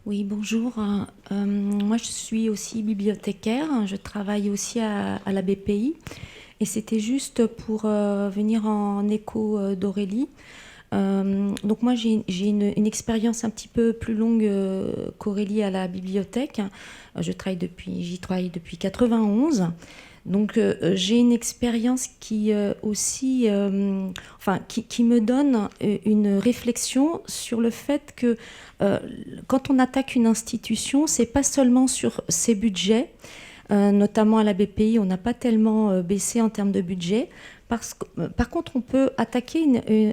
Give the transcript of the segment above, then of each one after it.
Oui, bonjour. Moi, je suis aussi bibliothécaire. Je travaille aussi à la BPI. Et c'était juste pour venir en écho d'Aurélie. Donc moi, j'ai une expérience un petit peu plus longue qu'Aurélie à la bibliothèque. J'y travaille depuis 91. Donc j'ai une expérience qui aussi, qui me donne une réflexion sur le fait que euh, quand on attaque une institution, c'est pas seulement sur ses budgets, notamment à la BPI, on n'a pas tellement baissé en termes de budget. Par contre, on peut attaquer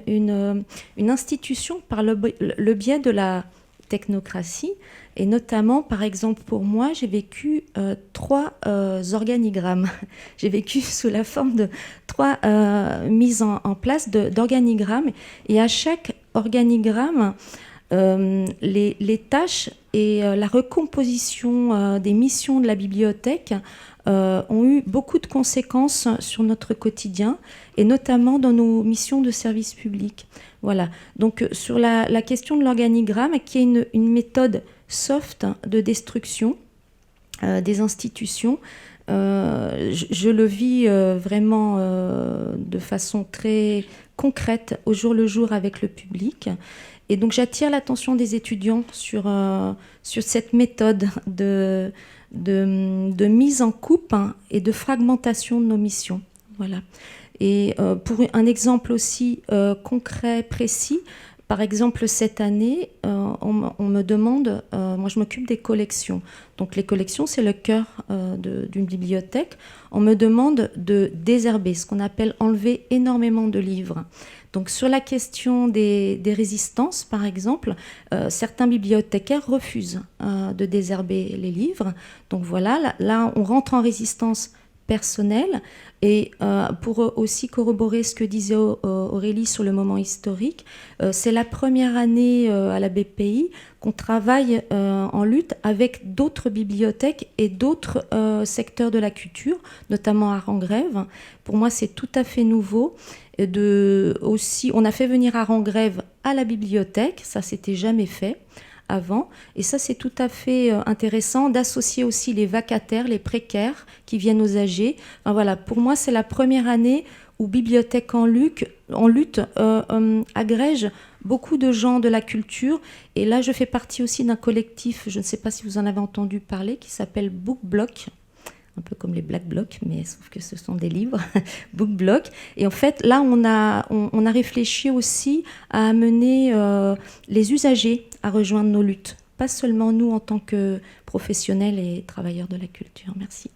une institution par le biais de la technocratie. Et notamment, par exemple, pour moi, j'ai vécu trois organigrammes. J'ai vécu sous la forme de trois mises en place d'organigrammes. Et à chaque organigramme, les tâches et la recomposition des missions de la bibliothèque ont eu beaucoup de conséquences sur notre quotidien et notamment dans nos missions de service public. Voilà. Donc sur la question de l'organigramme, qui est une méthode soft de destruction des institutions, je le vis vraiment de façon très concrète au jour le jour avec le public. Et donc j'attire l'attention des étudiants sur cette méthode de mise en coupe et de fragmentation de nos missions. Voilà. Et pour un exemple aussi concret, précis, par exemple cette année, on me demande, moi je m'occupe des collections. Donc les collections, c'est le cœur d'une bibliothèque. On me demande de désherber, ce qu'on appelle enlever énormément de livres. Donc sur la question des résistances, par exemple, certains bibliothécaires refusent de désherber les livres. Donc voilà, là on rentre en résistance personnelle. Et pour aussi corroborer ce que disait Aurélie sur le moment historique, c'est la première année à la BPI qu'on travaille en lutte avec d'autres bibliothèques et d'autres secteurs de la culture, notamment Art en Grève. Pour moi, c'est tout à fait nouveau. Aussi, on a fait venir Art en Grève à la bibliothèque, ça s'était jamais fait avant. Et ça, c'est tout à fait intéressant d'associer aussi les vacataires, les précaires qui viennent aux AG. Enfin, voilà, pour moi, c'est la première année où Bibliothèque en lutte agrège beaucoup de gens de la culture. Et là, je fais partie aussi d'un collectif, je ne sais pas si vous en avez entendu parler, qui s'appelle Book Block. Un peu comme les Black Blocs, mais sauf que ce sont des livres, Book Block. Et en fait, là, on a réfléchi aussi à amener les usagers à rejoindre nos luttes. Pas seulement nous en tant que professionnels et travailleurs de la culture. Merci.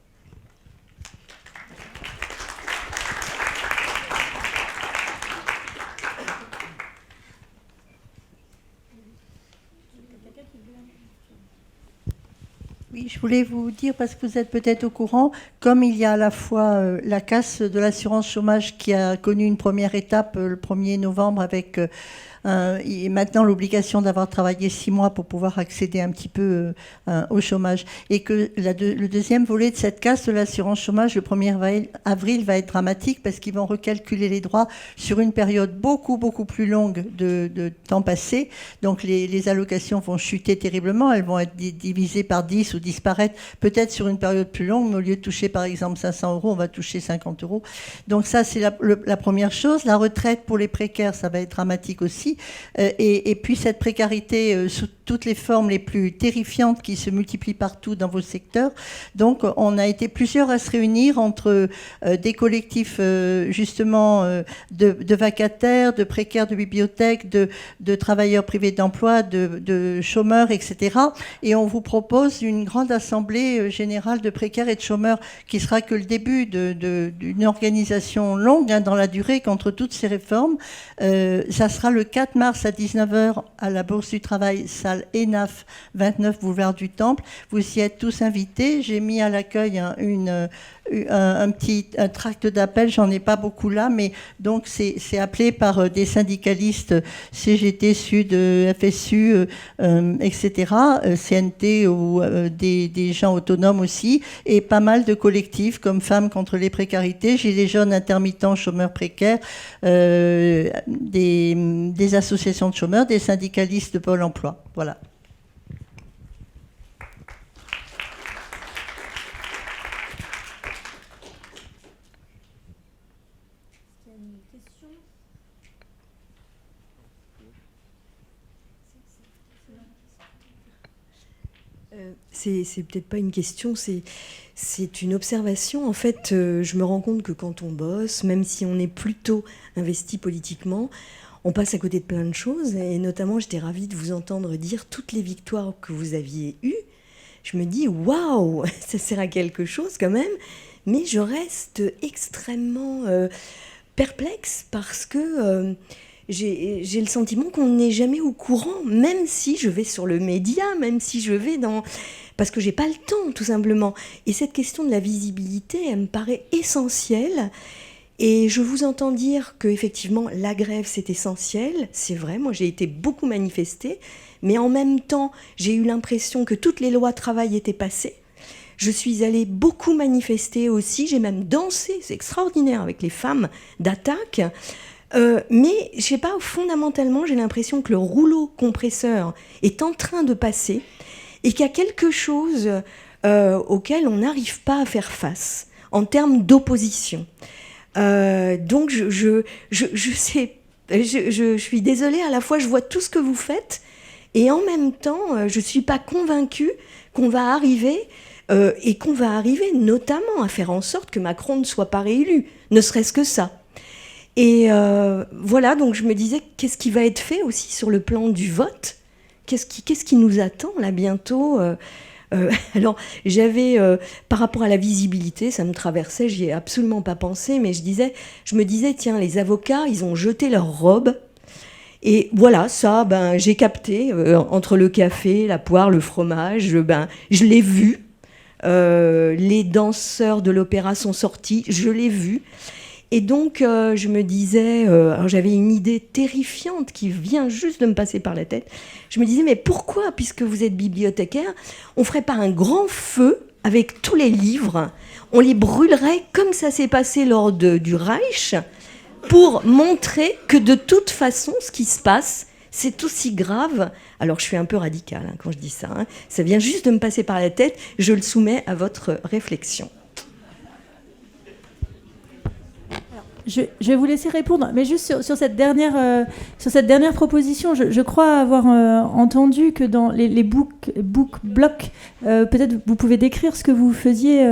Oui, je voulais vous dire, parce que vous êtes peut-être au courant, comme il y a à la fois la casse de l'assurance chômage qui a connu une première étape le 1er novembre avec et maintenant l'obligation d'avoir travaillé 6 mois pour pouvoir accéder un petit peu au chômage. Et que le deuxième volet de cette casse de l'assurance chômage, le 1er avril, va être dramatique parce qu'ils vont recalculer les droits sur une période beaucoup, beaucoup plus longue de temps passé. Donc les allocations vont chuter terriblement, elles vont être divisées par 10 ou disparaître peut-être sur une période plus longue, mais au lieu de toucher par exemple 500 €, on va toucher 50 €. Donc ça, c'est la première chose. La retraite pour les précaires, ça va être dramatique aussi. Et puis cette précarité sous toutes les formes les plus terrifiantes qui se multiplient partout dans vos secteurs. Donc on a été plusieurs à se réunir entre des collectifs justement de vacataires, de précaires de bibliothèques, de travailleurs privés d'emploi, de chômeurs, etc. Et on vous propose une grande assemblée générale de précaires et de chômeurs qui sera que le début d'une organisation longue dans la durée contre toutes ces réformes. Ça sera le 4 mars à 19h à la Bourse du Travail, salle ENAF, 29 boulevard du Temple. Vous y êtes tous invités. J'ai mis à l'accueil un petit tract d'appel, j'en ai pas beaucoup là, mais donc c'est appelé par des syndicalistes CGT, Sud, FSU, etc., CNT ou des gens autonomes aussi, et pas mal de collectifs comme Femmes contre les précarités, Gilets jaunes, intermittents, chômeurs précaires, des associations de chômeurs, des syndicalistes de Pôle emploi. Voilà. C'est peut-être pas une question, c'est une observation. En fait, je me rends compte que quand on bosse, même si on est plutôt investi politiquement, on passe à côté de plein de choses. Et notamment, j'étais ravie de vous entendre dire toutes les victoires que vous aviez eues. Je me dis, waouh, ça sert à quelque chose quand même. Mais je reste extrêmement perplexe parce que j'ai le sentiment qu'on n'est jamais au courant, même si je vais sur le média, même si je vais dans... Parce que j'ai pas le temps, tout simplement. Et cette question de la visibilité, elle me paraît essentielle. Et je vous entends dire qu'effectivement, la grève, c'est essentiel. C'est vrai, moi, j'ai été beaucoup manifestée. Mais en même temps, j'ai eu l'impression que toutes les lois travail étaient passées. Je suis allée beaucoup manifester aussi. J'ai même dansé, c'est extraordinaire, avec les femmes d'attaque. Mais, je sais pas, fondamentalement, j'ai l'impression que le rouleau compresseur est en train de passer et qu'il y a quelque chose auquel on n'arrive pas à faire face en termes d'opposition. Donc, je suis désolée, à la fois, je vois tout ce que vous faites et en même temps, je ne suis pas convaincue qu'on va arriver et qu'on va arriver notamment à faire en sorte que Macron ne soit pas réélu, ne serait-ce que ça. Et voilà, donc je me disais, qu'est-ce qui va être fait aussi sur le plan du vote ? Qu'est-ce qui nous attend là bientôt ? Alors, j'avais, par rapport à la visibilité, ça me traversait, j'y ai absolument pas pensé, mais je me disais, tiens, les avocats, ils ont jeté leur robe. Et voilà, ça, j'ai capté, entre le café, la poire, le fromage, je l'ai vu. Les danseurs de l'opéra sont sortis, je l'ai vu. Et donc, je me disais, alors j'avais une idée terrifiante qui vient juste de me passer par la tête. Je me disais, mais pourquoi, puisque vous êtes bibliothécaire, on ne ferait pas un grand feu avec tous les livres, on les brûlerait comme ça s'est passé lors du Reich, pour montrer que de toute façon, ce qui se passe, c'est aussi grave. Alors, je suis un peu radicale quand je dis ça. Ça vient juste de me passer par la tête. Je le soumets à votre réflexion. Je vais vous laisser répondre, mais juste sur cette dernière proposition, je crois avoir entendu que dans les book blocks, peut-être vous pouvez décrire ce que vous faisiez,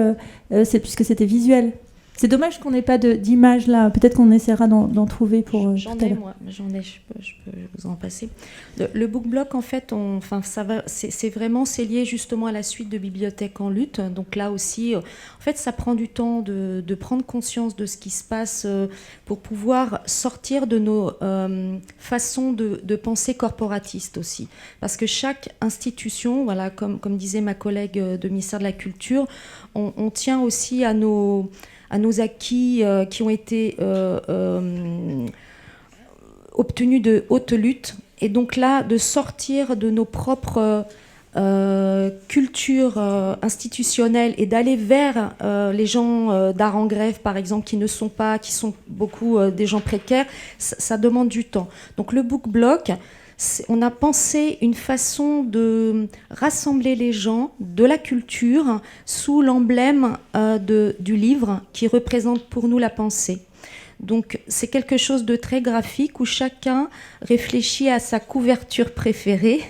puisque c'était visuel. C'est dommage qu'on n'ait pas d'image là. Peut-être qu'on essaiera d'en trouver pour. J'en ai, moi. J'en ai. Je peux vous en passer. Le book block, en fait, c'est lié justement à la suite de Bibliothèque en lutte. Donc là aussi, en fait, ça prend du temps de prendre conscience de ce qui se passe pour pouvoir sortir de nos façons de penser corporatistes aussi. Parce que chaque institution, voilà, comme disait ma collègue de ministère de la Culture, on tient aussi à nos acquis qui ont été obtenus de haute lutte. Et donc là, de sortir de nos propres cultures institutionnelles et d'aller vers les gens d'art en grève, par exemple, qui sont beaucoup des gens précaires, ça demande du temps. Donc le book block, on a pensé une façon de rassembler les gens de la culture sous l'emblème du livre qui représente pour nous la pensée. Donc c'est quelque chose de très graphique où chacun réfléchit à sa couverture préférée.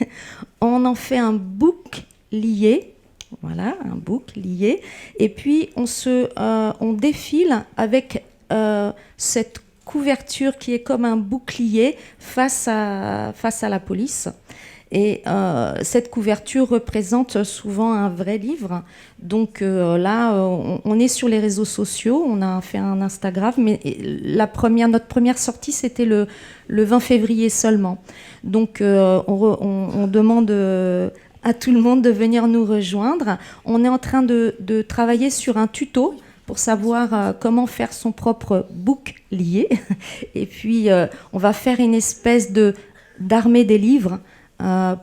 On en fait un book lié. Voilà, un book lié. Et puis on défile avec cette couverture qui est comme un bouclier face à la police. Et cette couverture représente souvent un vrai livre. Donc là, on est sur les réseaux sociaux, on a fait un Instagram, mais notre première sortie, c'était le 20 février seulement. Donc on demande à tout le monde de venir nous rejoindre. On est en train de travailler sur un tuto pour savoir comment faire son propre bouclier. Et puis, on va faire une espèce d'armée des livres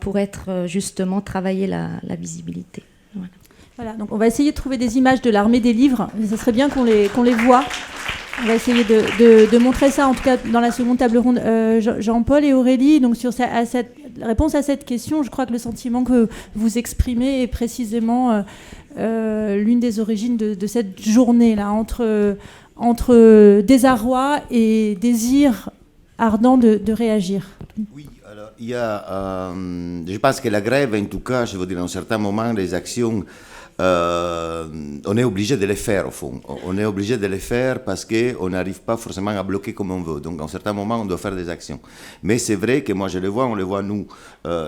pour être justement travailler la visibilité. Voilà, donc on va essayer de trouver des images de l'armée des livres. Ça serait bien qu'on les voit. On va essayer de montrer ça, en tout cas dans la seconde table ronde. Jean-Paul et Aurélie, donc sur cette réponse à cette question, je crois que le sentiment que vous exprimez est précisément l'une des origines de cette journée-là, entre désarroi et désir ardent de réagir. Oui, alors je pense que la grève, en tout cas, je veux dire, à un certain moment, les actions, on est obligé de les faire, au fond. On est obligé de les faire parce qu'on n'arrive pas forcément à bloquer comme on veut. Donc, à un certain moment, on doit faire des actions. Mais c'est vrai que moi, on le vois, nous,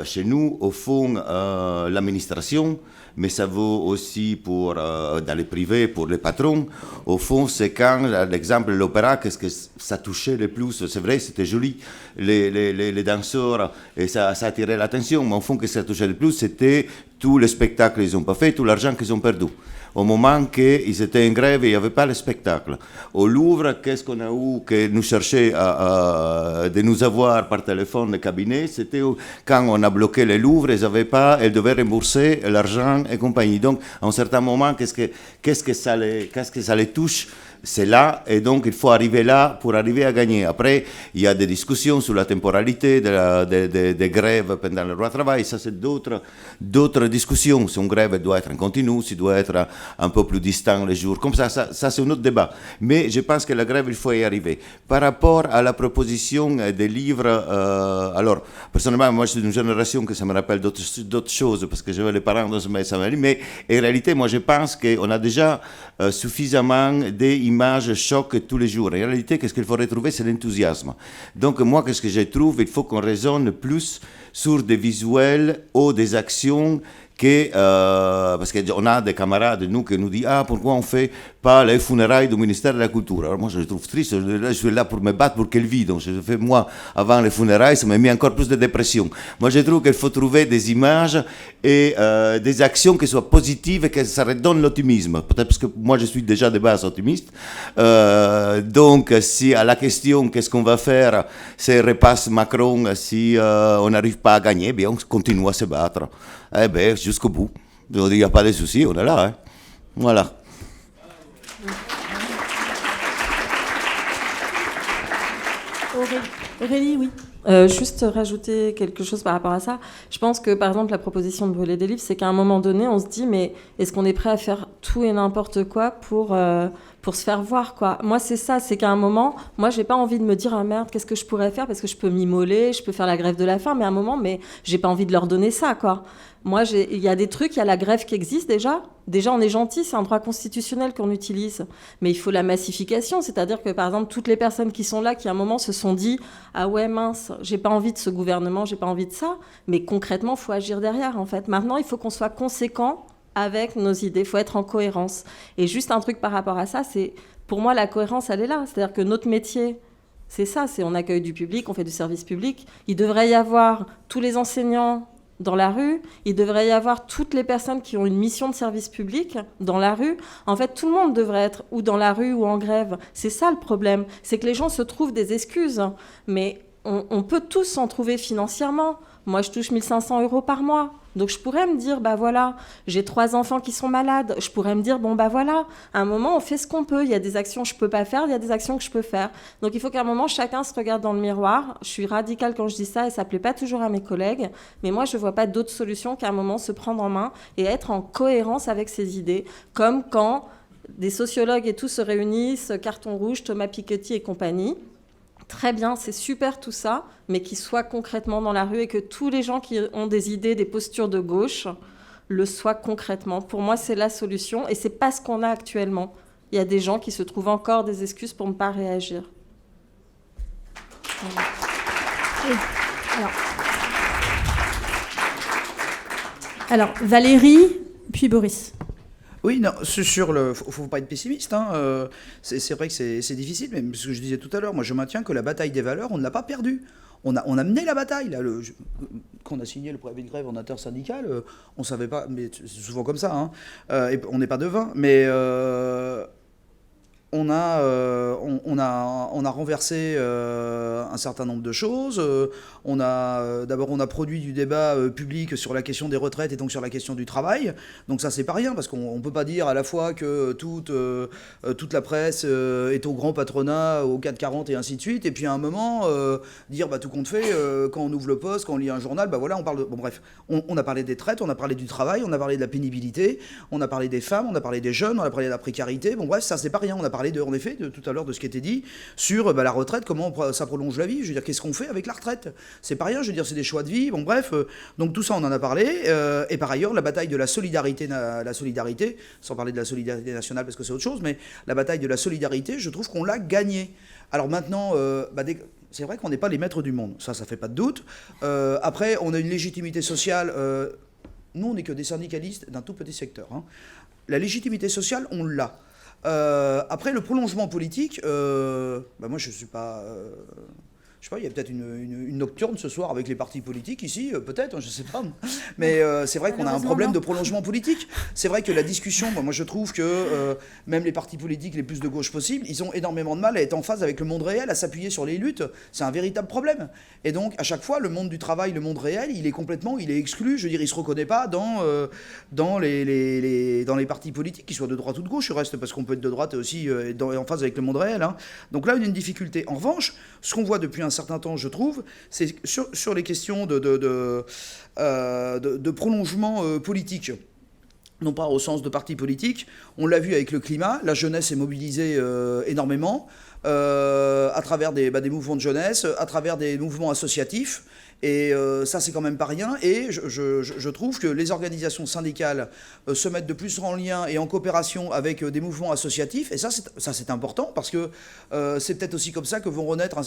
chez nous, au fond, l'administration, mais ça vaut aussi pour, dans les privés, pour les patrons. Au fond, c'est quand, l'exemple de l'opéra, qu'est-ce que ça touchait le plus? C'est vrai, c'était joli, les danseurs, et ça attirait l'attention, mais au fond, ce que ça touchait le plus, c'était tous les spectacles qu'ils n'ont pas fait, tout l'argent qu'ils ont perdu. Au moment qu'ils étaient en grève, il n'y avait pas le spectacle. Au Louvre, qu'est-ce qu'on a eu que nous cherchait de nous avoir par téléphone le cabinet? C'était quand on a bloqué le Louvre, elles devaient rembourser l'argent et compagnie. Donc, à un certain moment, qu'est-ce que ça les touche? C'est là, et donc il faut arriver là pour arriver à gagner. Après, il y a des discussions sur la temporalité des grèves pendant le droit du travail. Ça, c'est d'autres discussions. Si une grève doit être en continu, si doit être un peu plus distant les jours. Comme ça c'est un autre débat. Mais je pense que la grève, il faut y arriver. Par rapport à la proposition des livres, alors, personnellement, moi, je suis d'une génération que ça me rappelle d'autres choses, parce que j'avais les parents dans ce métier. Mais en réalité, moi, je pense qu'on a déjà suffisamment d'images choc tous les jours. En réalité, qu'est-ce qu'il faut retrouver? C'est l'enthousiasme. Donc, moi, qu'est-ce que je trouve? Il faut qu'on raisonne plus sur des visuels ou des actions parce qu'on a des camarades de nous qui nous disent pourquoi on ne fait pas les funérailles du ministère de la Culture. Alors moi je le trouve triste, je suis là pour me battre pour qu'elle vive. Donc je fais moi avant les funérailles, ça m'a mis encore plus de dépression. Moi je trouve qu'il faut trouver des images et des actions qui soient positives et que ça redonne l'optimisme. Peut-être parce que moi je suis déjà de base optimiste. Donc si à la question qu'est-ce qu'on va faire si repasse Macron, si on n'arrive pas à gagner, bien on continue à se battre. Eh bien, jusqu'au bout. Il n'y a pas de souci, on est là. Hein. Voilà. Aurélie, oui. Juste rajouter quelque chose par rapport à ça. Je pense que, par exemple, la proposition de brûler des livres, c'est qu'à un moment donné, on se dit, mais est-ce qu'on est prêt à faire tout et n'importe quoi pour se faire voir, quoi. Moi, c'est ça, c'est qu'à un moment, moi, j'ai pas envie de me dire, ah merde, qu'est-ce que je pourrais faire? Parce que je peux m'immoler, je peux faire la grève de la faim, mais à un moment, j'ai pas envie de leur donner ça, quoi. Moi, il y a des trucs, il y a la grève qui existe déjà. Déjà, on est gentil, c'est un droit constitutionnel qu'on utilise. Mais il faut la massification, c'est-à-dire que, par exemple, toutes les personnes qui sont là, qui à un moment se sont dit « Ah ouais, mince, j'ai pas envie de ce gouvernement, j'ai pas envie de ça », mais concrètement, il faut agir derrière, en fait. Maintenant, il faut qu'on soit conséquent avec nos idées, il faut être en cohérence. Et juste un truc par rapport à ça, c'est, pour moi, la cohérence, elle est là. C'est-à-dire que notre métier, c'est ça, c'est on accueille du public, on fait du service public. Il devrait y avoir tous les enseignants dans la rue, il devrait y avoir toutes les personnes qui ont une mission de service public dans la rue. En fait, tout le monde devrait être ou dans la rue ou en grève. C'est ça le problème, c'est que les gens se trouvent des excuses. Mais on peut tous s'en trouver financièrement. Moi, je touche 1 500 € par mois. Donc, je pourrais me dire, bah voilà, j'ai 3 enfants qui sont malades. Je pourrais me dire, bon, bah voilà, à un moment, on fait ce qu'on peut. Il y a des actions que je ne peux pas faire, il y a des actions que je peux faire. Donc, il faut qu'à un moment, chacun se regarde dans le miroir. Je suis radicale quand je dis ça et ça ne plaît pas toujours à mes collègues. Mais moi, je ne vois pas d'autre solution qu'à un moment, se prendre en main et être en cohérence avec ses idées. Comme quand des sociologues et tout se réunissent, Carton Rouge, Thomas Piketty et compagnie. Très bien, c'est super tout ça, mais qu'ils soient concrètement dans la rue et que tous les gens qui ont des idées, des postures de gauche, le soient concrètement. Pour moi, c'est la solution et c'est pas ce qu'on a actuellement. Il y a des gens qui se trouvent encore des excuses pour ne pas réagir. Voilà. Alors, Valérie, puis Boris. Oui, non, sur le, faut pas être pessimiste. Hein, c'est vrai que c'est difficile, mais ce que je disais tout à l'heure, moi je maintiens que la bataille des valeurs, on ne l'a pas perdue. On a mené la bataille. Là, quand on a signé le préavis de grève en intersyndical, on savait pas, mais c'est souvent comme ça. Hein, et on n'est pas devin, mais on a renversé un certain nombre de choses. D'abord, on a produit du débat public sur la question des retraites et donc sur la question du travail. Donc ça, c'est pas rien, parce qu'on peut pas dire à la fois que toute la presse est au grand patronat, au 440 et ainsi de suite, et puis à un moment, dire tout compte fait, quand on ouvre le poste, quand on lit un journal, voilà, on parle de... Bon bref, on a parlé des traites, on a parlé du travail, on a parlé de la pénibilité, on a parlé des femmes, on a parlé des jeunes, on a parlé de la précarité. Bon bref, ça, c'est pas rien. On a parlé parlé en effet tout à l'heure de ce qui était dit sur la retraite, comment ça prolonge la vie. Je veux dire, qu'est-ce qu'on fait avec la retraite? C'est pas rien, je veux dire, c'est des choix de vie. Bon, bref, donc tout ça, on en a parlé. Et par ailleurs, la bataille de la solidarité, sans parler de la solidarité nationale parce que c'est autre chose, mais la bataille de la solidarité, je trouve qu'on l'a gagnée. Alors maintenant, c'est vrai qu'on n'est pas les maîtres du monde, ça fait pas de doute. Après, on a une légitimité sociale. Nous, on n'est que des syndicalistes d'un tout petit secteur. Hein. La légitimité sociale, on l'a. Après, le prolongement politique, moi, je suis pas... je sais pas, il y a peut-être une nocturne ce soir avec les partis politiques ici, peut-être, je sais pas. Mais c'est vrai qu'on a un problème de prolongement politique. C'est vrai que la discussion, moi je trouve que même les partis politiques les plus de gauche possibles, ils ont énormément de mal à être en phase avec le monde réel, à s'appuyer sur les luttes. C'est un véritable problème. Et donc, à chaque fois, le monde du travail, le monde réel, il est exclu. Je veux dire, il se reconnaît pas dans les partis politiques, qu'ils soient de droite ou de gauche, je reste, parce qu'on peut être de droite et aussi en phase avec le monde réel. Hein. Donc là, il y a une difficulté. En revanche, ce qu'on voit depuis un certain temps, je trouve, c'est sur les questions de prolongement politique. Non pas au sens de parti politique. On l'a vu avec le climat, la jeunesse est mobilisée énormément à travers des mouvements de jeunesse, à travers des mouvements associatifs. Et ça, c'est quand même pas rien. Et je trouve que les organisations syndicales se mettent de plus en lien et en coopération avec des mouvements associatifs. Et ça, c'est important parce que c'est peut-être aussi comme ça que vont naître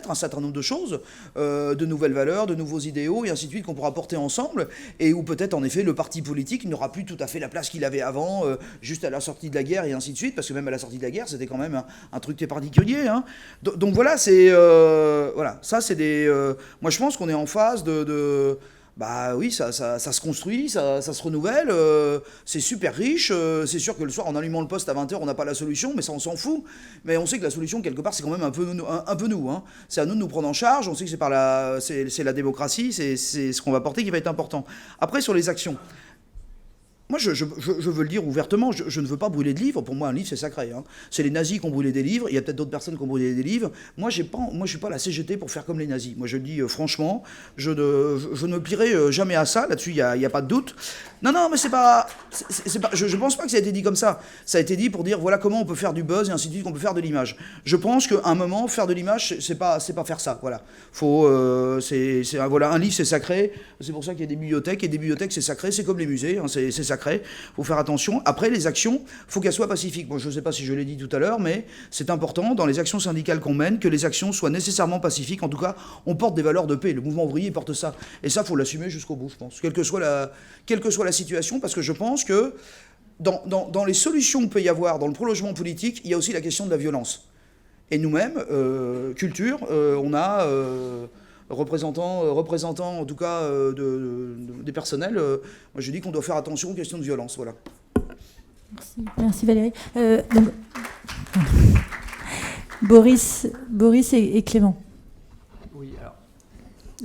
un certain nombre de choses, de nouvelles valeurs, de nouveaux idéaux et ainsi de suite qu'on pourra porter ensemble. Et où peut-être, en effet, le parti politique n'aura plus tout à fait la place qu'il avait avant, juste à la sortie de la guerre et ainsi de suite. Parce que même à la sortie de la guerre, c'était quand même un truc très particulier. Hein. Donc voilà, ça, c'est des... moi, je pense qu'on est en phase oui, ça se construit, ça se renouvelle, c'est super riche, c'est sûr que le soir en allumant le poste à 20h on n'a pas la solution, mais ça on s'en fout, mais on sait que la solution quelque part c'est quand même un peu nous, hein. C'est à nous de nous prendre en charge, on sait que c'est la démocratie, c'est ce qu'on va porter qui va être important. Après sur les actions, moi, je veux le dire ouvertement, je ne veux pas brûler de livres. Pour moi, un livre, c'est sacré. Hein. C'est les nazis qui ont brûlé des livres. Il y a peut-être d'autres personnes qui ont brûlé des livres. Moi, je ne suis pas la CGT pour faire comme les nazis. Moi, je le dis franchement, je ne me plierai jamais à ça. Là-dessus, il n'y a pas de doute. Non, mais c'est pas, je ne pense pas que ça a été dit comme ça. Ça a été dit pour dire, voilà comment on peut faire du buzz et ainsi de suite, qu'on peut faire de l'image. Je pense qu'à un moment, faire de l'image, c'est pas faire ça. Voilà. Voilà, un livre, c'est sacré. C'est pour ça qu'il y a des bibliothèques. Et des bibliothèques, c'est sacré. C'est comme les musées. Hein, c'est sacré. Il faut faire attention. Après, les actions, il faut qu'elles soient pacifiques. Bon, je ne sais pas si je l'ai dit tout à l'heure, mais c'est important dans les actions syndicales qu'on mène que les actions soient nécessairement pacifiques. En tout cas, on porte des valeurs de paix. Le mouvement ouvrier porte ça. Et ça, il faut l'assumer jusqu'au bout, je pense. Quelle que soit la situation, parce que je pense que dans les solutions qu'il peut y avoir dans le prolongement politique, il y a aussi la question de la violence. Et nous-mêmes, culture, on a... représentants en tout cas des personnels, moi je dis qu'on doit faire attention aux questions de violence. Voilà. Merci Valérie. Boris et Clément. Oui, alors,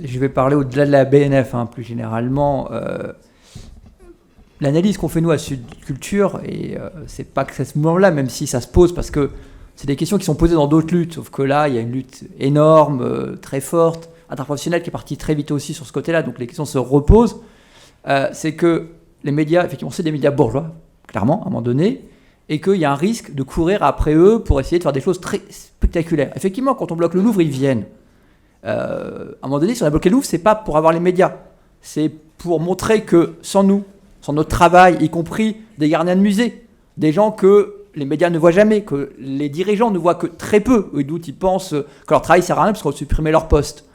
je vais parler au-delà de la BNF, plus généralement. L'analyse qu'on fait nous à Sud Culture, et c'est pas que ce moment-là, même si ça se pose, parce que c'est des questions qui sont posées dans d'autres luttes, sauf que là, il y a une lutte énorme, très forte, interprofessionnelle, qui est partie très vite aussi sur ce côté-là, donc les questions se reposent. C'est que les médias, effectivement, c'est des médias bourgeois, clairement, à un moment donné, et qu'il y a un risque de courir après eux pour essayer de faire des choses très spectaculaires. Effectivement, quand on bloque le Louvre, ils viennent. À un moment donné, si on a bloqué le Louvre, c'est pas pour avoir les médias, c'est pour montrer que sans nous, sans notre travail, y compris des gardiens de musée, des gens que les médias ne voient jamais, que les dirigeants ne voient que très peu, et d'où ils pensent que leur travail sert à rien parce qu'on va supprimer leur poste,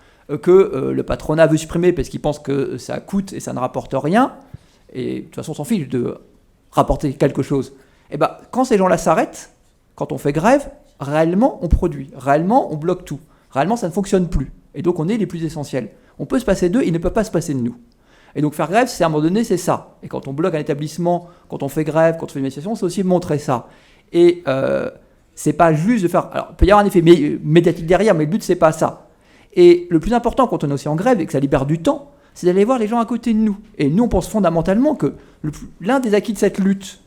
que le patronat veut supprimer parce qu'ils pensent que ça coûte et ça ne rapporte rien, et de toute façon on s'en fiche de rapporter quelque chose. Et ben, quand ces gens-là s'arrêtent, quand on fait grève, réellement on produit, réellement on bloque tout, réellement ça ne fonctionne plus, et donc on est les plus essentiels. On peut se passer d'eux, ils ne peuvent pas se passer de nous. Et donc faire grève, c'est à un moment donné, c'est ça. Et quand on bloque un établissement, quand on fait grève, quand on fait une manifestation, c'est aussi montrer ça. Et c'est pas juste de faire... Alors, il peut y avoir un effet médiatique derrière, mais le but, c'est pas ça. Et le plus important quand on est aussi en grève et que ça libère du temps, c'est d'aller voir les gens à côté de nous. Et nous, on pense fondamentalement que l'un des acquis de cette lutte,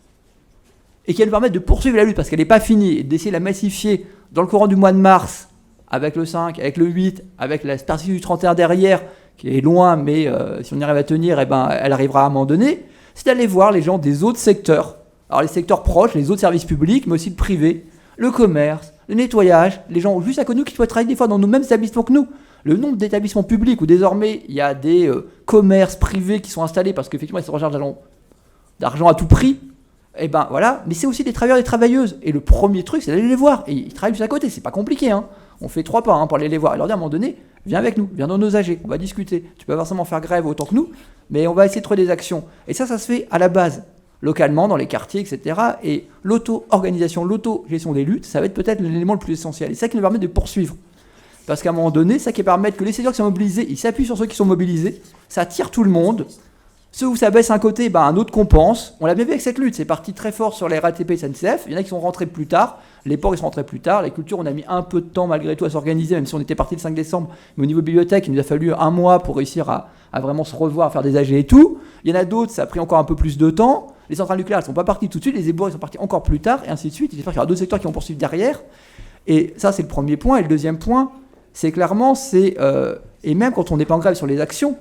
et qui va nous permettre de poursuivre la lutte parce qu'elle n'est pas finie, et d'essayer de la massifier dans le courant du mois de mars, avec le 5, avec le 8, avec la perspective du 31 derrière, qui est loin, mais si on y arrive à tenir, elle arrivera à un moment donné, c'est d'aller voir les gens des autres secteurs. Alors les secteurs proches, les autres services publics, mais aussi le privé, le commerce, le nettoyage, les gens juste à côté de nous qui doivent travailler des fois dans nos mêmes établissements que nous. Le nombre d'établissements publics où désormais il y a des commerces privés qui sont installés parce qu'effectivement ils se recherchent d'argent à tout prix, et ben voilà, mais c'est aussi des travailleurs et des travailleuses. Et le premier truc, c'est d'aller les voir. Et ils travaillent juste à côté, c'est pas compliqué, hein. On fait 3 pas pour aller les voir. Et leur dire à un moment donné, viens avec nous, viens dans nos AG, on va discuter. Tu peux pas forcément faire grève autant que nous, mais on va essayer de trouver des actions. Et ça se fait à la base, localement, dans les quartiers, etc. Et l'auto-organisation, l'auto-gestion des luttes, ça va être peut-être l'élément le plus essentiel. Et c'est ça qui nous permet de poursuivre. Parce qu'à un moment donné, c'est ça qui permet que les seniors qui sont mobilisés, ils s'appuient sur ceux qui sont mobilisés, ça attire tout le monde. Ceux où ça baisse un côté, un autre compense. On l'a bien vu avec cette lutte, c'est parti très fort sur les RATP et SNCF. Il y en a qui sont rentrés plus tard, les ports ils sont rentrés plus tard, les cultures on a mis un peu de temps malgré tout à s'organiser, même si on était parti le 5 décembre. Mais au niveau bibliothèque, il nous a fallu 1 mois pour réussir à vraiment se revoir, à faire des AG et tout. Il y en a d'autres, ça a pris encore un peu plus de temps. Les centrales nucléaires, elles ne sont pas parties tout de suite, les éboueurs ils sont partis encore plus tard, et ainsi de suite. J'espère qu'il y aura d'autres secteurs qui vont poursuivre derrière. Et ça c'est le premier point. Et le deuxième point, c'est clairement, et même quand on n'est pas en grève sur les actions,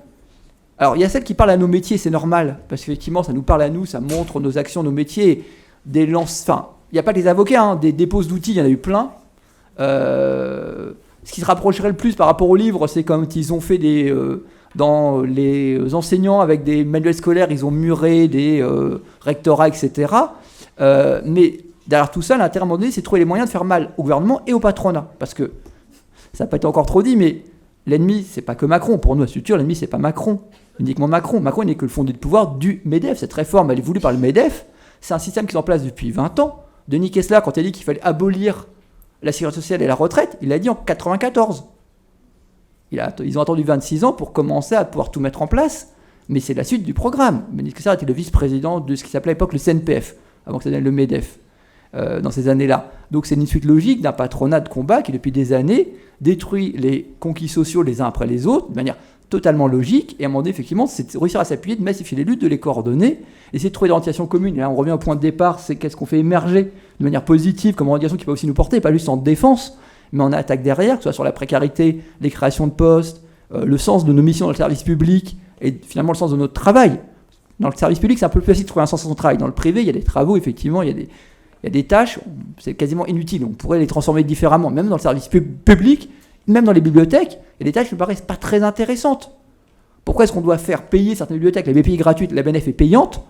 alors il y a celles qui parlent à nos métiers, c'est normal, parce qu'effectivement ça nous parle à nous, ça montre nos actions, nos métiers, il n'y a pas que les avocats, hein, des déposes d'outils, il y en a eu plein. Ce qui se rapprocherait le plus par rapport aux livres, c'est comme ils ont fait dans les enseignants avec des manuels scolaires, ils ont muré des rectorats, etc. Mais derrière tout ça, l'intérêt à un moment donné, c'est de trouver les moyens de faire mal au gouvernement et au patronat, parce que ça n'a pas été encore trop dit, mais l'ennemi, c'est pas que Macron. Pour nous, à Structure, l'ennemi, c'est pas Macron. Uniquement Macron. Macron, il n'est que le fondé de pouvoir du MEDEF. Cette réforme, elle est voulue par le MEDEF. C'est un système qui est en place depuis 20 ans. Denis Kessler, quand il a dit qu'il fallait abolir la sécurité sociale et la retraite, il l'a dit en 1994. Ils ont attendu 26 ans pour commencer à pouvoir tout mettre en place, mais c'est la suite du programme. Denis Kessler était le vice-président de ce qui s'appelait à l'époque le CNPF, avant que ça devienne le MEDEF. Dans ces années-là. Donc c'est une suite logique d'un patronat de combat qui, depuis des années, détruit les conquis sociaux les uns après les autres, de manière totalement logique, et à un moment donné, effectivement, c'est réussir à s'appuyer, de massifier les luttes, de les coordonner, essayer de trouver des orientations communes. Et là, on revient au point de départ, c'est qu'est-ce qu'on fait émerger de manière positive comme orientation qui peut aussi nous porter, pas juste en défense, mais en attaque derrière, que ce soit sur la précarité, les créations de postes, le sens de nos missions dans le service public, et finalement le sens de notre travail. Dans le service public, c'est un peu plus facile de trouver un sens à son travail. Dans le privé, il y a des travaux, effectivement, il y a des tâches, c'est quasiment inutile, on pourrait les transformer différemment, même dans le service public, même dans les bibliothèques, il y a des tâches qui me paraissent pas très intéressantes. Pourquoi est-ce qu'on doit faire payer certaines bibliothèques? La BPI est gratuite, la BNF est payante,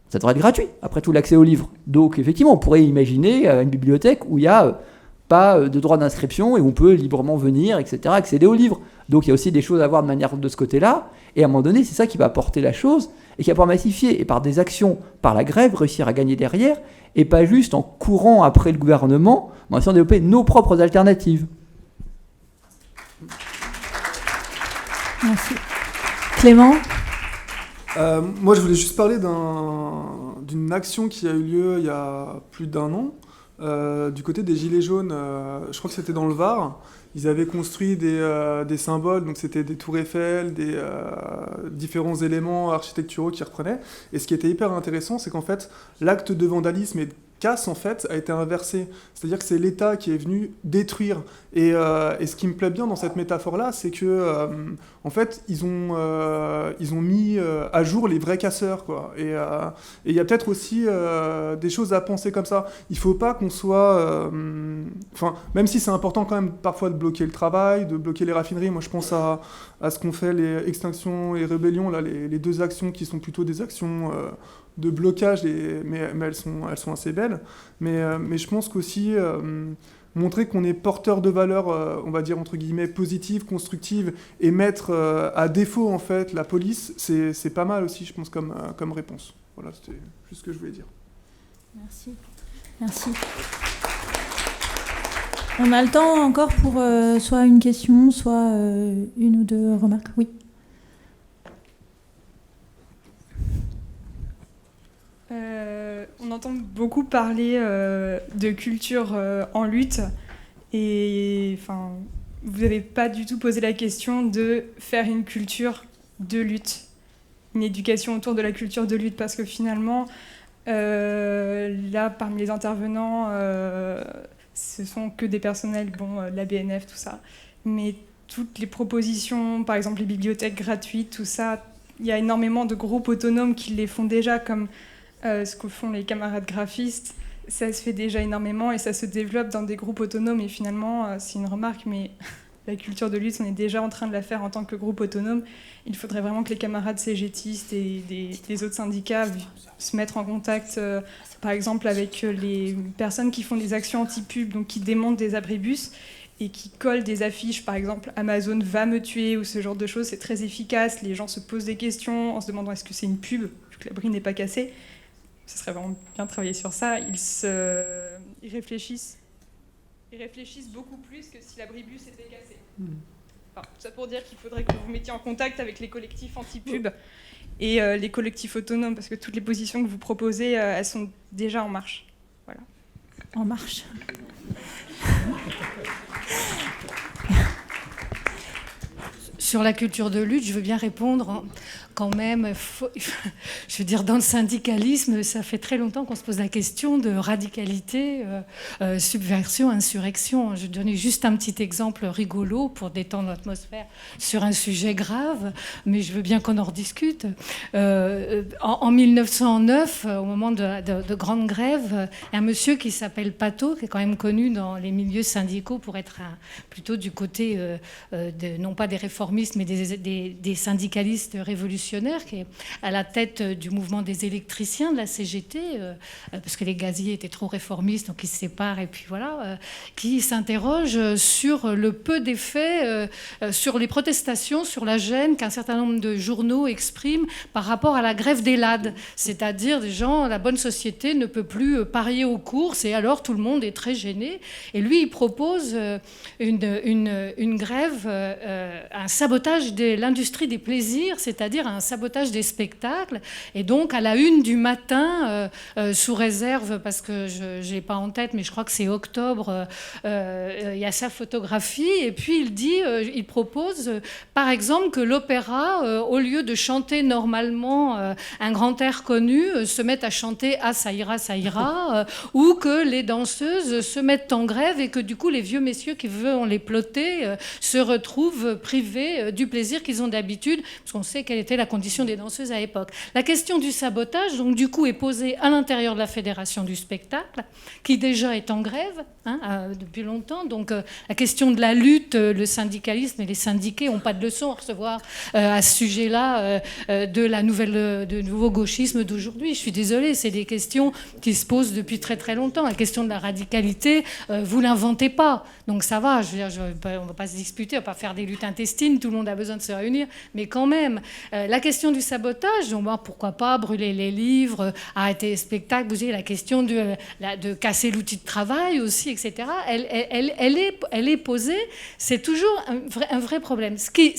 ça devrait être gratuit, après tout l'accès aux livres. Donc effectivement, on pourrait imaginer une bibliothèque où il n'y a pas de droit d'inscription et où on peut librement venir, etc., accéder aux livres. Donc il y a aussi des choses à voir de manière de ce côté-là, et à un moment donné, c'est ça qui va apporter la chose, et qui va pouvoir massifier, et par des actions, par la grève, réussir à gagner derrière, et pas juste en courant après le gouvernement, mais en essayant de développer nos propres alternatives. Merci. Clément? Moi, je voulais juste parler d'une action qui a eu lieu il y a plus d'1 an, du côté des Gilets jaunes. Je crois que c'était dans le Var. Ils avaient construit des symboles, donc c'était des tours Eiffel, des différents éléments architecturaux qui reprenaient. Et ce qui était hyper intéressant, c'est qu'en fait, l'acte de vandalisme et de casse, en fait, a été inversé. C'est-à-dire que c'est l'État qui est venu détruire. Et ce qui me plaît bien dans cette métaphore-là, c'est que, en fait, ils ont mis à jour les vrais casseurs, quoi. Et il y a peut-être aussi des choses à penser comme ça. Il ne faut pas qu'on soit... même si c'est important quand même parfois de bloquer le travail, de bloquer les raffineries. Moi, je pense à ce qu'ont fait les Extinction et Rébellion, là, les 2 actions qui sont plutôt des actions... de blocage, mais elles sont assez belles. Mais je pense qu'aussi montrer qu'on est porteur de valeurs, on va dire entre guillemets positives, constructives, et mettre à défaut en fait la police, c'est pas mal aussi, je pense, comme réponse. Voilà, c'était juste ce que je voulais dire. Merci. Merci. On a le temps encore pour soit une question, soit une ou 2 remarques. Oui. On entend beaucoup parler de culture en lutte et vous n'avez pas du tout posé la question de faire une culture de lutte, une éducation autour de la culture de lutte, parce que finalement, là, parmi les intervenants, ce sont que des personnels, la BNF, tout ça, mais toutes les propositions, par exemple les bibliothèques gratuites, tout ça, il y a énormément de groupes autonomes qui les font déjà, comme ce que font les camarades graphistes, ça se fait déjà énormément et ça se développe dans des groupes autonomes. Et finalement, c'est une remarque, mais la culture de lutte, on est déjà en train de la faire en tant que groupe autonome. Il faudrait vraiment que les camarades CGTistes et des autres syndicats se mettent en contact, par exemple, avec les personnes qui font des actions anti-pub, donc qui démontent des abribus et qui collent des affiches, par exemple, Amazon va me tuer ou ce genre de choses. C'est très efficace. Les gens se posent des questions en se demandant est-ce que c'est une pub, vu que l'abri n'est pas cassé. Ce serait vraiment bien de travailler sur ça. Ils réfléchissent beaucoup plus que si l'abribus était cassé. Enfin, tout ça pour dire qu'il faudrait que vous vous mettiez en contact avec les collectifs anti-pub et les collectifs autonomes, parce que toutes les positions que vous proposez, elles sont déjà en marche. Voilà. En marche. Sur la culture de lutte, je veux bien répondre. Quand même, je veux dire, dans le syndicalisme, ça fait très longtemps qu'on se pose la question de radicalité, subversion, insurrection. Je vais donner juste un petit exemple rigolo pour détendre l'atmosphère sur un sujet grave, mais je veux bien qu'on en rediscute. En 1909, au moment de grande grève, un monsieur qui s'appelle Patot, qui est quand même connu dans les milieux syndicaux pour être plutôt du côté, non pas des réformistes, mais des syndicalistes révolutionnaires, qui est à la tête du mouvement des électriciens de la CGT, parce que les gaziers étaient trop réformistes, donc ils se séparent, et puis voilà, qui s'interroge sur le peu d'effets, sur les protestations, sur la gêne qu'un certain nombre de journaux expriment par rapport à la grève des LAD, c'est-à-dire des gens, la bonne société ne peut plus parier aux courses, et alors tout le monde est très gêné. Et lui, il propose une grève, un sabotage de l'industrie des plaisirs, c'est-à-dire un sabotage des spectacles. Et donc, à la 1 du matin, sous réserve, parce que je n'ai pas en tête, mais je crois que c'est octobre, il y a sa photographie. Et puis, il propose, par exemple, que l'opéra, au lieu de chanter normalement un grand air connu, se mette à chanter « Ah, ça ira », ou que les danseuses se mettent en grève et que, du coup, les vieux messieurs qui veulent les plotter se retrouvent privés du plaisir qu'ils ont d'habitude, parce qu'on sait quelle était la condition des danseuses à l'époque. La question du sabotage, donc, du coup, est posée à l'intérieur de la Fédération du spectacle, qui déjà est en grève depuis longtemps. Donc, la question de la lutte, le syndicalisme et les syndiqués n'ont pas de leçon à recevoir à ce sujet-là de nouveau gauchisme d'aujourd'hui. Je suis désolée, c'est des questions qui se posent depuis très très longtemps. La question de la radicalité, vous l'inventez pas. Donc ça va, je veux dire, on ne va pas se disputer, on ne va pas faire des luttes intestines, tout le monde a besoin de se réunir, mais quand même, la question du sabotage, donc, pourquoi pas brûler les livres, arrêter les spectacles, vous avez la question de casser l'outil de travail aussi, etc. Elle est posée, c'est toujours un vrai problème. Ce qui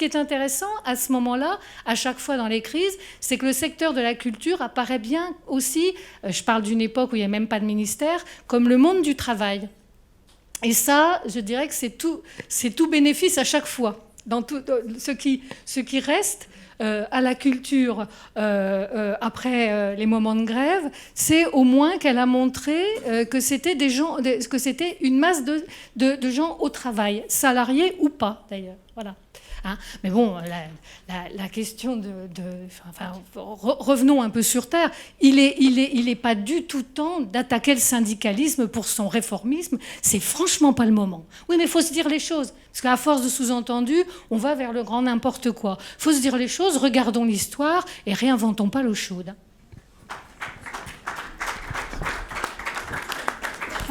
est intéressant à ce moment-là, à chaque fois dans les crises, c'est que le secteur de la culture apparaît bien aussi, je parle d'une époque où il n'y a même pas de ministère, comme le monde du travail. Et ça, je dirais que c'est tout bénéfice à chaque fois. Dans tout, ce qui reste à la culture après les moments de grève, c'est au moins qu'elle a montré que c'était que c'était une masse de gens au travail, salariés ou pas d'ailleurs. Voilà. Hein, mais bon, la question revenons un peu sur terre. Il est pas du tout temps d'attaquer le syndicalisme pour son réformisme. C'est franchement pas le moment. Oui, mais il faut se dire les choses. Parce qu'à force de sous-entendus, on va vers le grand n'importe quoi. Il faut se dire les choses, regardons l'histoire et réinventons pas l'eau chaude.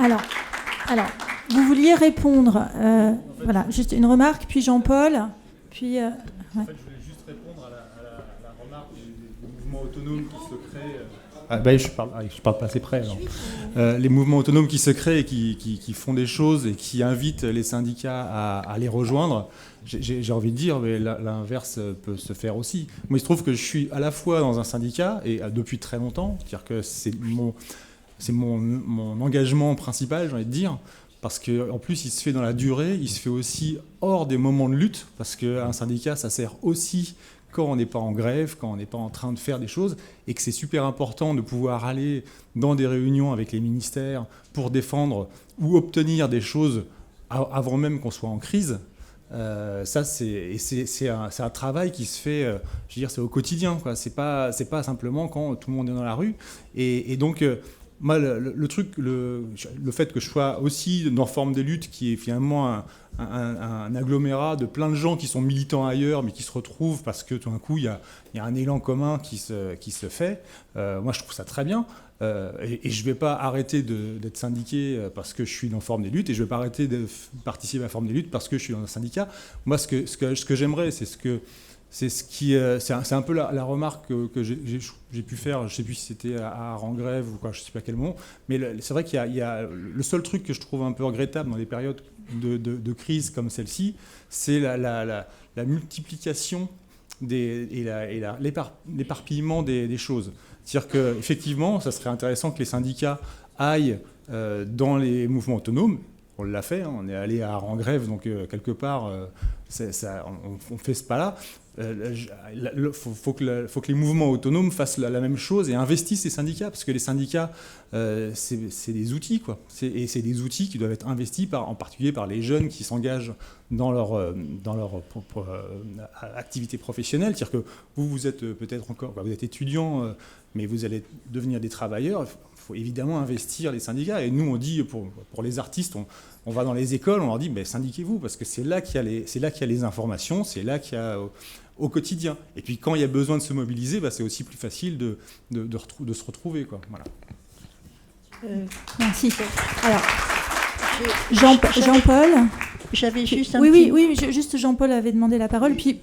Alors, vous vouliez répondre. Voilà, juste une remarque, puis Jean-Paul. Puis, En fait, je voulais juste répondre à la remarque des mouvements autonomes qui se créent. Je parle pas assez près. Les mouvements autonomes qui se créent et qui font des choses et qui invitent les syndicats à les rejoindre. J'ai envie de dire, mais l'inverse peut se faire aussi. Moi, il se trouve que je suis à la fois dans un syndicat et depuis très longtemps, c'est-à-dire que c'est mon engagement principal, j'ai envie de dire. Parce qu'en plus, il se fait dans la durée, il se fait aussi hors des moments de lutte, parce qu'un syndicat, ça sert aussi quand on n'est pas en grève, quand on n'est pas en train de faire des choses, et que c'est super important de pouvoir aller dans des réunions avec les ministères pour défendre ou obtenir des choses avant même qu'on soit en crise. Ça, c'est un travail qui se fait, je veux dire, c'est au quotidien, quoi. C'est pas simplement quand tout le monde est dans la rue. Et donc... moi, le truc, le fait que je sois aussi dans Forme des luttes, qui est finalement un agglomérat de plein de gens qui sont militants ailleurs, mais qui se retrouvent parce que tout d'un coup, il y a un élan commun qui se fait. Moi, je trouve ça très bien. Et je ne vais pas arrêter d'être syndiqué parce que je suis dans Forme des luttes, et je ne vais pas arrêter de participer à Forme des luttes parce que je suis dans un syndicat. Moi, ce que j'aimerais, c'est un peu la remarque que j'ai pu faire, je ne sais plus si c'était à Rangrève ou quoi, je ne sais pas à quel moment, mais c'est vrai qu'il y a le seul truc que je trouve un peu regrettable dans les périodes de crise comme celle-ci, c'est la multiplication et l'éparpillement des choses. C'est-à-dire qu'effectivement, ça serait intéressant que les syndicats aillent dans les mouvements autonomes. On l'a fait, on est allé à Rangrève, donc quelque part, on fait ce pas-là. Faut que les mouvements autonomes fassent la même chose et investissent les syndicats, parce que les syndicats, c'est des outils, quoi. Et c'est des outils qui doivent être investis en particulier par les jeunes qui s'engagent dans leur propre activité professionnelle. C'est-à-dire que vous êtes peut-être encore, vous êtes étudiant, mais vous allez devenir des travailleurs. Il faut évidemment investir les syndicats. Et nous, on dit, pour les artistes, on va dans les écoles, on leur dit, syndiquez-vous, parce que c'est là qu'il y a les informations, c'est là qu'il y a au quotidien. Et puis quand il y a besoin de se mobiliser, c'est aussi plus facile de se retrouver, quoi. Voilà. Merci. Alors, Jean-Paul. J'avais juste un Oui, juste Jean-Paul avait demandé la parole, puis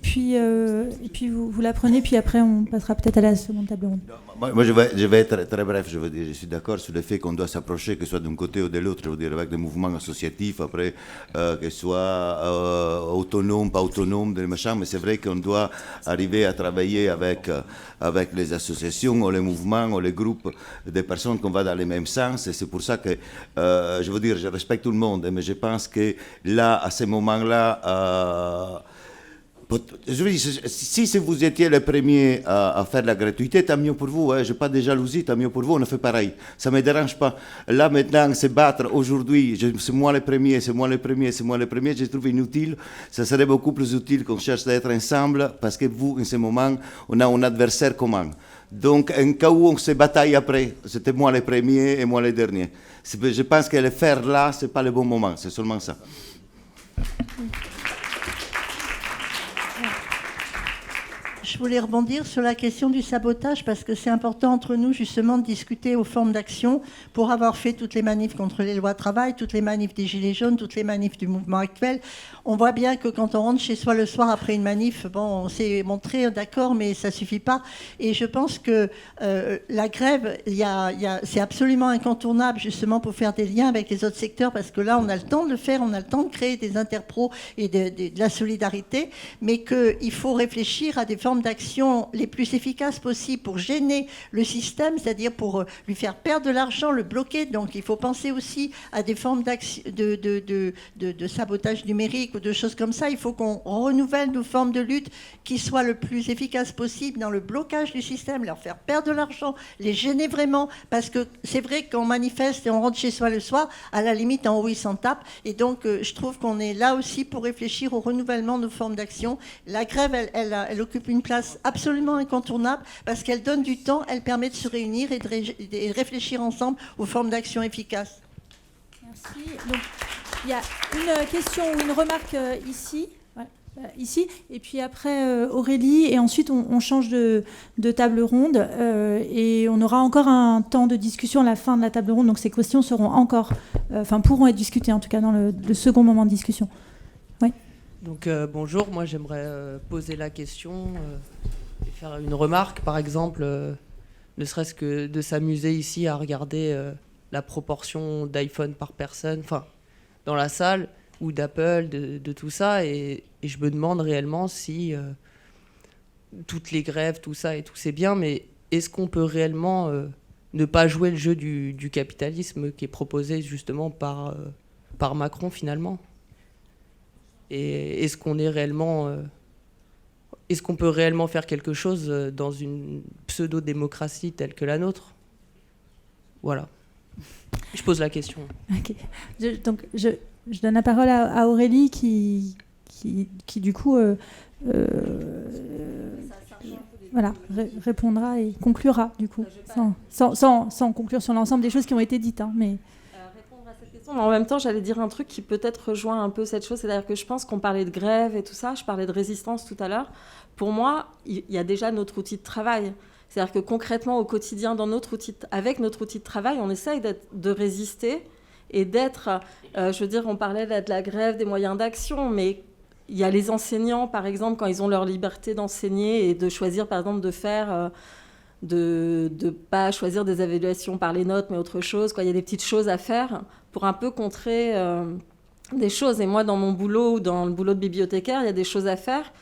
vous la prenez, puis après on passera peut-être à la seconde table ronde. Moi, je vais être très bref. Je veux dire, je suis d'accord sur le fait qu'on doit s'approcher, que ce soit d'un côté ou de l'autre, je veux dire, avec des mouvements associatifs, après, que ce soit autonome, pas autonome, des machins, mais c'est vrai qu'on doit arriver à travailler avec les associations, ou les mouvements, ou les groupes de personnes qu'on va dans les mêmes sens. Et c'est pour ça que, je veux dire, je respecte tout le monde, mais je pense que là, à ce moment-là, je veux dire, si vous étiez le premier à faire la gratuité, tant mieux pour vous. Je n'ai pas de jalousie, tant mieux pour vous, on a fait pareil. Ça ne me dérange pas. Là, maintenant, se battre aujourd'hui, c'est moi le premier, je trouve inutile. Ça serait beaucoup plus utile qu'on cherche à être ensemble, parce que vous, en ce moment, on a un adversaire commun. Donc, en cas où on se bataille après, c'était moi le premier et moi le dernier. Je pense que le faire là, ce n'est pas le bon moment, c'est seulement ça. Je voulais rebondir sur la question du sabotage, parce que c'est important entre nous justement de discuter aux formes d'action. Pour avoir fait toutes les manifs contre les lois travail, toutes les manifs des Gilets jaunes, toutes les manifs du mouvement actuel, on voit bien que quand on rentre chez soi le soir après une manif, on s'est montré d'accord, mais ça suffit pas. Et je pense que la grève, c'est absolument incontournable justement pour faire des liens avec les autres secteurs, parce que là on a le temps de le faire, on a le temps de créer des interpros et de la solidarité, mais qu'il faut réfléchir à des formes d'action les plus efficaces possibles pour gêner le système, c'est-à-dire pour lui faire perdre de l'argent, le bloquer. Donc il faut penser aussi à des formes de sabotage numérique ou de choses comme ça. Il faut qu'on renouvelle nos formes de lutte qui soient le plus efficaces possible dans le blocage du système, leur faire perdre de l'argent, les gêner vraiment, parce que c'est vrai qu'on manifeste et on rentre chez soi le soir, à la limite en haut ils s'en tapent. Et donc je trouve qu'on est là aussi pour réfléchir au renouvellement de nos formes d'action. La grève, elle occupe une place absolument incontournable, parce qu'elle donne du temps, elle permet de se réunir et de réfléchir ensemble aux formes d'action efficaces. Merci. Donc, il y a une question ou une remarque ici. Ici, et puis après Aurélie, et ensuite on change de table ronde, et on aura encore un temps de discussion à la fin de la table ronde, donc ces questions seront pourront être discutées en tout cas dans le second moment de discussion. Oui. Donc bonjour, moi j'aimerais poser la question et faire une remarque, par exemple, ne serait-ce que de s'amuser ici à regarder la proportion d'iPhone par personne, dans la salle, ou d'Apple, de tout ça, et je me demande réellement si toutes les grèves, tout ça et tout, c'est bien, mais est-ce qu'on peut réellement ne pas jouer le jeu du capitalisme qui est proposé justement par Macron finalement ? Et est-ce qu'on est réellement... est-ce qu'on peut réellement faire quelque chose dans une pseudo-démocratie telle que la nôtre ? Voilà. Je pose la question. Ok. Donc je donne la parole à Aurélie qui du coup... voilà, répondra et conclura, du coup, sans conclure sur l'ensemble des choses qui ont été dites. Hein, mais... Répondre à cette question, mais en même temps, j'allais dire un truc qui peut-être rejoint un peu cette chose, c'est-à-dire que je pense qu'on parlait de grève et tout ça, je parlais de résistance tout à l'heure. Pour moi, il y a déjà notre outil de travail. C'est-à-dire que concrètement, au quotidien, avec notre outil de travail, on essaye de résister et d'être, je veux dire, on parlait là de la grève, des moyens d'action, mais il y a les enseignants, par exemple, quand ils ont leur liberté d'enseigner et de choisir, par exemple, de faire, de pas choisir des évaluations par les notes, mais autre chose. Il y a des petites choses à faire pour un peu contrer des choses. Et moi, dans mon boulot ou dans le boulot de bibliothécaire, il y a des choses à faire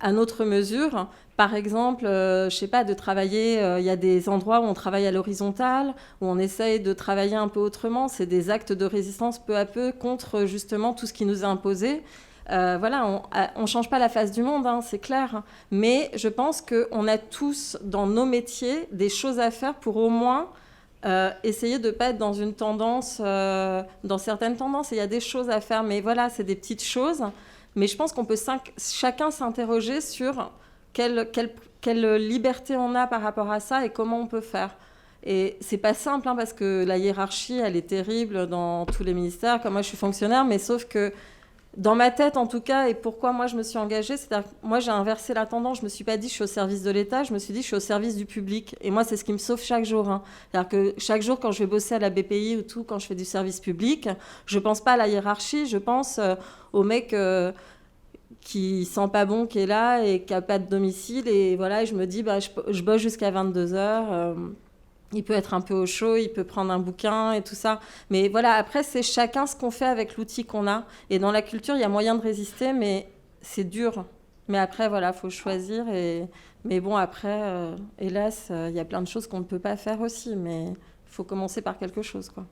à notre mesure. Par exemple, je sais pas, de travailler, il y a des endroits où on travaille à l'horizontale, où on essaye de travailler un peu autrement. C'est des actes de résistance peu à peu contre justement tout ce qui nous est imposé. Voilà, on ne change pas la face du monde, hein, c'est clair. Mais je pense qu'on a tous, dans nos métiers, des choses à faire pour au moins essayer de ne pas être dans une tendance, dans certaines tendances. Il y a des choses à faire, mais voilà, c'est des petites choses. Mais je pense qu'on peut chacun s'interroger sur quelle liberté on a par rapport à ça et comment on peut faire. Et c'est pas simple, hein, parce que la hiérarchie, elle est terrible dans tous les ministères. Comme moi, je suis fonctionnaire, mais sauf que dans ma tête, en tout cas, et pourquoi moi je me suis engagée, c'est-à-dire que moi j'ai inversé la tendance. Je me suis pas dit je suis au service de l'État, je me suis dit je suis au service du public. Et moi, c'est ce qui me sauve chaque jour. Hein. C'est-à-dire que chaque jour, quand je vais bosser à la BPI ou tout, quand je fais du service public, je pense pas à la hiérarchie, je pense au mec qui sent pas bon, qui est là et qui a pas de domicile. Et voilà, et je me dis, je bosse jusqu'à 22h. Il peut être un peu au chaud, il peut prendre un bouquin et tout ça. Mais voilà, après, c'est chacun ce qu'on fait avec l'outil qu'on a. Et dans la culture, il y a moyen de résister, mais c'est dur. Mais après, voilà, il faut choisir. Mais bon, après, hélas, il y a plein de choses qu'on ne peut pas faire aussi. Mais il faut commencer par quelque chose, quoi.